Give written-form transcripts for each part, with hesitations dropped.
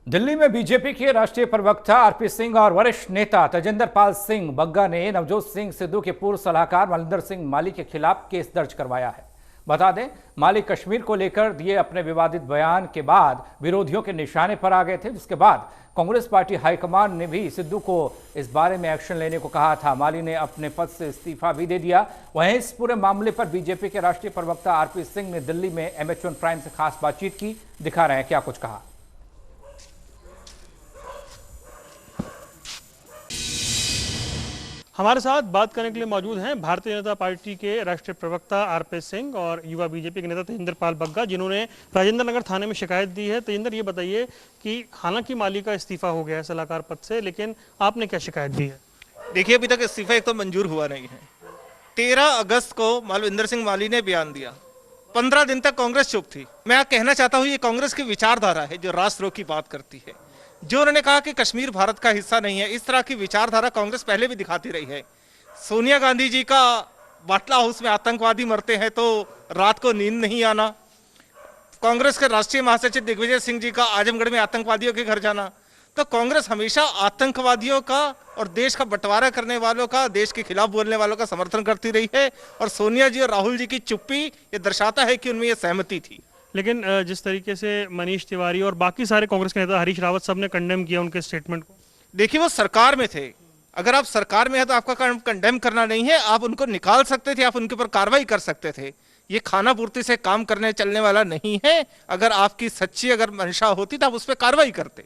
दिल्ली में बीजेपी के राष्ट्रीय प्रवक्ता आरपी सिंह और वरिष्ठ नेता तेजिंदर पाल सिंह बग्गा ने नवजोत सिंह सिद्धू के पूर्व सलाहकार मलिंदर सिंह माली के खिलाफ केस दर्ज करवाया है। बता दें, माली कश्मीर को लेकर दिए अपने विवादित बयान के बाद विरोधियों के निशाने पर आ गए थे, जिसके बाद कांग्रेस पार्टी हाईकमान ने भी सिद्धू को इस बारे में एक्शन लेने को कहा था। माली ने अपने पद से इस्तीफा भी दे दिया। वहीं इस पूरे मामले पर बीजेपी के राष्ट्रीय प्रवक्ता आरपी सिंह ने दिल्ली में MH1 प्राइम से खास बातचीत की। दिखा रहे हैं क्या कुछ कहा। हमारे साथ बात करने के लिए मौजूद हैं भारतीय जनता पार्टी के राष्ट्रीय प्रवक्ता आरपी सिंह और युवा बीजेपी के नेता तेजिंदर पाल बग्गा, जिन्होंने राजेंद्र नगर थाने में शिकायत दी है। तेजिंदर, ये बताइए कि हालांकि माली का इस्तीफा हो गया है सलाहकार पद से, लेकिन आपने क्या शिकायत दी है? देखिए, अभी तक इस्तीफा एक तो मंजूर हुआ नहीं है। 13 अगस्त को मलिंदर सिंह माली ने बयान दिया। 15 दिन तक कांग्रेस चुप थी। मैं कहना चाहता हूँ, ये कांग्रेस की विचारधारा है जो राष्ट्रद्रोह की बात करती है। जो उन्होंने कहा कि कश्मीर भारत का हिस्सा नहीं है, इस तरह की विचारधारा कांग्रेस पहले भी दिखाती रही है। सोनिया गांधी जी का बाटला हाउस में आतंकवादी मरते हैं तो रात को नींद नहीं आना, कांग्रेस के राष्ट्रीय महासचिव दिग्विजय सिंह जी का आजमगढ़ में आतंकवादियों के घर जाना। तो कांग्रेस हमेशा आतंकवादियों का और देश का बंटवारा करने वालों का, देश के खिलाफ बोलने वालों का समर्थन करती रही है। और सोनिया जी और राहुल जी की चुप्पी ये दर्शाता है कि उनमें ये सहमति थी। लेकिन जिस तरीके से मनीष तिवारी और बाकी सारे कांग्रेस के नेता, हरीश रावत, सब ने कंडेम किया उनके स्टेटमेंट को। देखिए, वो सरकार में थे। अगर आप सरकार में है तो आपका कंडेम करना नहीं है, आप उनको निकाल सकते थे, आप उनके ऊपर कार्रवाई कर सकते थे। ये खाना पूर्ति से काम करने चलने वाला नहीं है। अगर आपकी सच्ची मंशा होती तो आप उस पर कार्रवाई करते।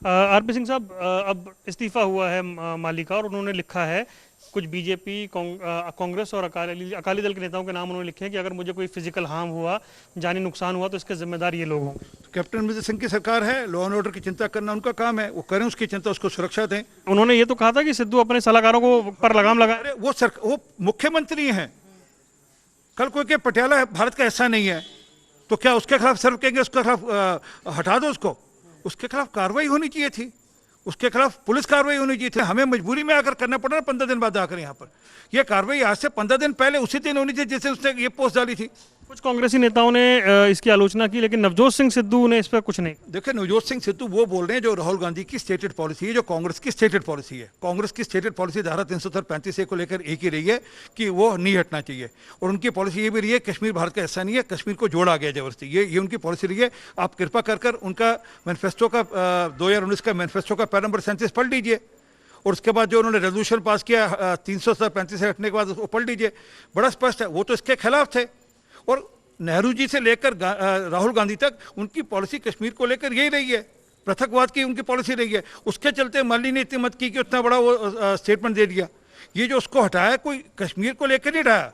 आरपी सिंह साहब, अब इस्तीफा हुआ है माली का और उन्होंने लिखा है कुछ बीजेपी, कांग्रेस और अकाली दल के नेताओं के नाम उन्होंने लिखे हैं कि अगर मुझे कोई फिजिकल हार्म हुआ, जानी नुकसान हुआ, तो इसके जिम्मेदार ये लोग होंगे। कैप्टन अमरिंदर सिंह की सरकार है, लॉ एंड ऑर्डर की चिंता करना उनका काम है, वो करें उसकी चिंता, उसको सुरक्षा दें। उन्होंने ये तो कहा था कि सिद्धू अपने सलाहकारों को पर लगाम लगा। अरे वो मुख्यमंत्री हैं। कल कोई के पटियाला भारत का हिस्सा नहीं है तो क्या उसके खिलाफ सर्व कहेंगे, उसके खिलाफ हटा दो उसको? उसके खिलाफ कार्रवाई होनी चाहिए थी, उसके खिलाफ पुलिस कार्रवाई होनी चाहिए थी। हमें मजबूरी में आकर करना पड़ा ना 15 दिन बाद आकर यहाँ पर। यह कार्रवाई आज से 15 दिन पहले उसी दिन होनी चाहिए जैसे उसने ये पोस्ट डाली थी। कुछ कांग्रेसी नेताओं ने इसकी आलोचना की, लेकिन नवजोत सिंह सिद्धू ने इस पर कुछ नहीं। देखिए, नवजोत सिंह सिद्धू वो बोल रहे हैं जो राहुल गांधी की स्टेटेड पॉलिसी है, जो कांग्रेस की स्टेटेड पॉलिसी है। कांग्रेस की स्टेटेड पॉलिसी धारा 335 को लेकर एक ही रही है कि वो नहीं हटना चाहिए। और उनकी पॉलिसी ये भी रही है कश्मीर भारत का हिस्सा नहीं है, कश्मीर को जोड़ा गया जबरदस्ती। ये उनकी पॉलिसी रही है। आप कृपा कर उनका मैनिफेस्टो का 2019 का मैनिफेस्टो का पैरा नंबर 37 पढ़ लीजिए, और उसके बाद जो उन्होंने रेजोल्यूशन पास किया 335 से हटने के बाद उसको पढ़ लीजिए। बड़ा स्पष्ट है, वो तो इसके खिलाफ थे। और नेहरू जी से लेकर राहुल गांधी तक उनकी पॉलिसी कश्मीर को लेकर यही रही है, पृथकवाद की उनकी पॉलिसी रही है। उसके चलते माली ने इतनी मत की कि उतना बड़ा वो स्टेटमेंट दे दिया। ये जो उसको हटाया, कोई कश्मीर को लेकर नहीं हटाया,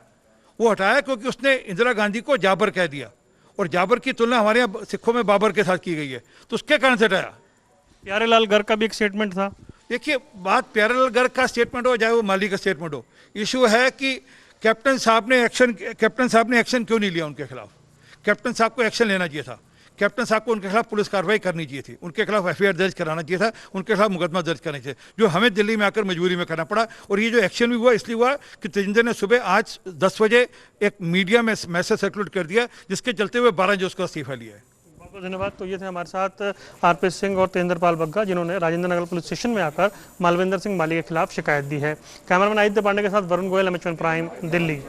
वो हटाया क्योंकि उसने इंदिरा गांधी को जाबर कह दिया, और जाबर की तुलना हमारे यहाँ सिखों में बाबर के साथ की गई है, तो उसके कारण से हटाया। प्यारेलाल गर्ग का भी एक स्टेटमेंट था। देखिए, बात प्यारेलाल गर्ग का स्टेटमेंट हो चाहे वो माली का स्टेटमेंट हो, इशू है कि कैप्टन साहब ने एक्शन क्यों नहीं लिया उनके खिलाफ। कैप्टन साहब को एक्शन लेना चाहिए था। कैप्टन साहब को उनके खिलाफ पुलिस कार्रवाई करनी चाहिए थी, उनके खिलाफ FIR दर्ज कराना चाहिए था, उनके खिलाफ मुकदमा दर्ज करना चाहिए, जो हमें दिल्ली में आकर मजबूरी में करना पड़ा। और ये जो एक्शन भी हुआ इसलिए हुआ कि तेजिंदर ने सुबह आज 10 बजे एक मीडिया में मैसेज सर्कुलेट कर दिया, जिसके चलते हुए 12 जो उसका इस्तीफा लिया है। बहुत बहुत धन्यवाद। तो ये थे हमारे साथ आरपी सिंह और तेजिंदर पाल बग्गा, जिन्होंने राजेंद्र नगर पुलिस स्टेशन में आकर मालविंदर सिंह माली के खिलाफ शिकायत दी है। कैमरामैन आदित्य पांडे के साथ वरुण गोयल, MH1 प्राइम, दिल्ली।